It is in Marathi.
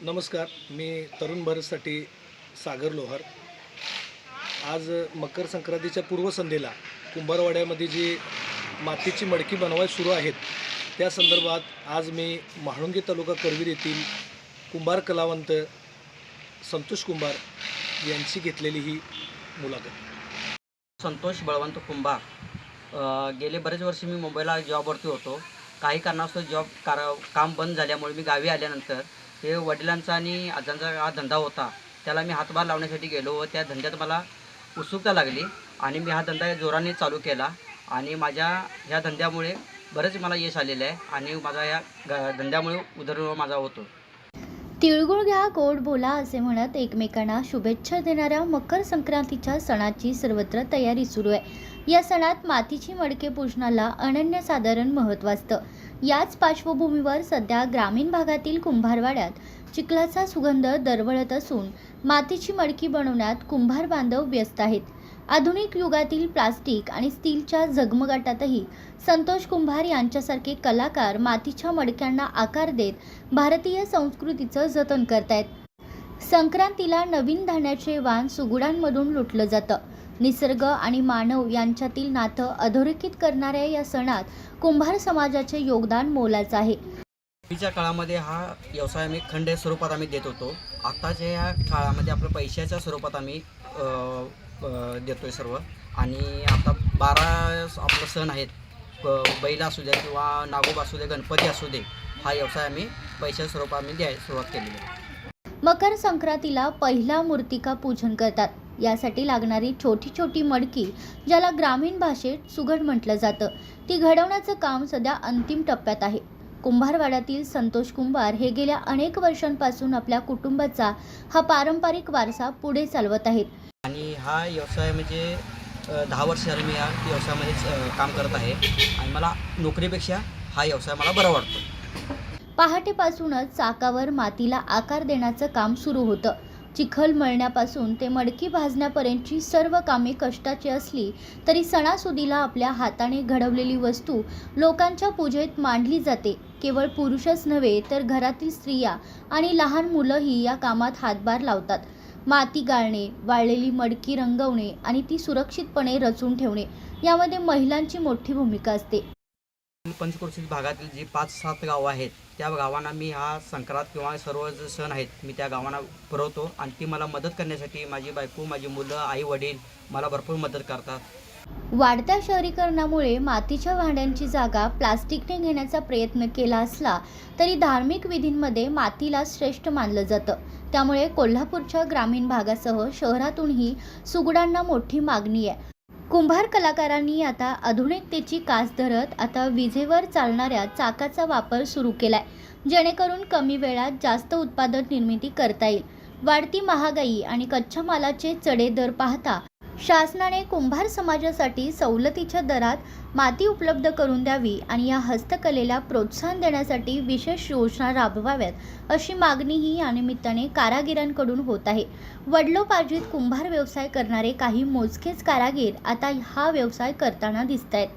नमस्कार. मी तरुण भारतसाठी सागर लोहार. आज मकर संक्रांतीच्या पूर्वसंध्येला कुंभारवाड्यामध्ये जी मातीची मडकी बनवायला सुरू आहेत त्या संदर्भात आज मी म्हाळुंगे तालुका करवीर येथील कुंभार कलावंत संतोष कुंभार यांची घेतलेली ही मुलाखत. संतोष बळवंत कुंभार. गेले बरेच वर्ष मी मुंबईला जॉबवरती होतो. काही कारणास्तव काम बंद झाल्यामुळे मी गावी आल्यानंतर हे वडिलांचा आणि आजांचा हा धंदा होता, त्याला मी हातभार लावण्यासाठी गेलो व त्या धंद्यात मला उत्सुकता लागली आणि मी हा धंदा जोराने चालू केला आणि माझ्या ह्या धंद्यामुळे बरेच मला यश आलेलं आहे आणि माझा या धंद्यामुळे उदरनिर्वाह माझा होतो. तिळगुळ घ्या गोड बोला असे म्हणत एकमेकांना शुभेच्छा देणाऱ्या मकर संक्रांतीच्या सणाची सर्वत्र तयारी सुरू आहे. या सणात मातीची मडके पूजनाला अनन्यसाधारण महत्त्व असतं. याच पार्श्वभूमीवर सध्या ग्रामीण भागातील कुंभारवाड्यात चिखलाचा सुगंध दरवळत असून मातीची मडकी बनवण्यात कुंभार बांधव व्यस्त आहेत. आधुनिक युगातील प्लास्टिक आणि स्टीलच्या झगमगाटातही संतोष कुंभार यांच्यासारखे कलाकार मातीच्या मडक्यांना आकार देत भारतीय संस्कृतीचं जतन करतायत. संक्रांतीला नवीन धान्याचे वाण सुगुडांमधून लुटलं जातं. निसर्ग आणि मानव यांच्यातील नातं अधोरेखित करणाऱ्या या सणात कुंभार समाजाचे योगदान मोलाचं आहे. पूर्वीच्या काळामध्ये हा व्यवसाय आम्ही खंड स्वरूपात आम्ही देत होतो. आत्ताच्या या काळामध्ये आपलं पैशाच्या स्वरूपात आम्ही देतोय सर्व. आणि आता 12 आपलं सण आहेत, बैल असू दे किंवा नागोबा असू दे, गणपती असू दे, हा व्यवसाय आम्ही पैशाच्या स्वरूपात आम्ही द्यायला सुरुवात केलेली आहे. मकर संक्रांतीला पहिला मूर्तिका पूजन करतात. यासाठी लागणारी छोटी छोटी मडकी, ज्याला ग्रामीण भाषेत सुगड म्हटलं जातं, ती घडवण्याचं काम सध्या अंतिम टप्प्यात आहे. कुंभारवाड्यातील संतोष कुंभार हे गेल्या अनेक वर्षांपासून आपल्या कुटुंबाचा हा पारंपरिक वारसा पुढे चालवत आहेत. आणि हा व्यवसाय म्हणजे 10 वर्ष झाले मी या व्यवसायामध्येच काम करत आहे आणि मला नोकरीपेक्षा हा व्यवसाय मला बरा वाटतो. पहाटेपासूनच चाकावर मातीला आकार देण्याचं काम सुरू होतं. चिखल मळण्यापासून ते मडकी भाजण्यापर्यंतची सर्व कामे कष्टाची असली तरी सणासुदीला आपल्या हाताने घडवलेली वस्तू लोकांच्या पूजेत मांडली जाते. केवळ पुरुषच नव्हे तर घरातील स्त्रिया आणि लहान मुलंही या कामात हातभार लावतात. माती गाळणे, वाळलेली मडकी रंगवणे आणि ती सुरक्षितपणे रचून ठेवणे यामध्ये महिलांची मोठी भूमिका असते. पंचक्रोशीत भागातील जी 5-7 गावं आहेत त्या गावांना मी हा संक्रांत किंवा सर्व जे सण आहेत मी त्या गावांना पुरवतो आणि ती मला मदत करण्यासाठी माझी बायको, माझी मुलं, आई वडील मला भरपूर मदत करतात. वाढत्या शहरीकरणामुळे मातीच्या भांड्यांची जागा प्लास्टिकने घेण्याचा प्रयत्न केला असला तरी धार्मिक विधींमध्ये मातीला श्रेष्ठ मानलं जातं. त्यामुळे कोल्हापूरच्या ग्रामीण भागासह शहरातूनही सुगडांना मोठी मागणी आहे. कुंभार कलाकारांनी आता आधुनिकतेची कास धरत आता विजेवर चालणाऱ्या चाकाचा वापर सुरू केलाय, जेणेकरून कमी वेळात जास्त उत्पादन निर्मिती करता येईल. वाढती महागाई आणि कच्च्या मालाचे चढे दर पाहता शासनाने कुंभार समाजासाठी सवलतीच्या दरात माती उपलब्ध करून द्यावी आणि या हस्तकलेला प्रोत्साहन देण्यासाठी विशेष योजना राबवाव्यात अशी मागणीही या निमित्ताने कारागिरांकडून होत आहे. वडिलोपार्जित कुंभार व्यवसाय करणारे काही मोजकेच कारागीर आता हा व्यवसाय करताना दिसत आहेत.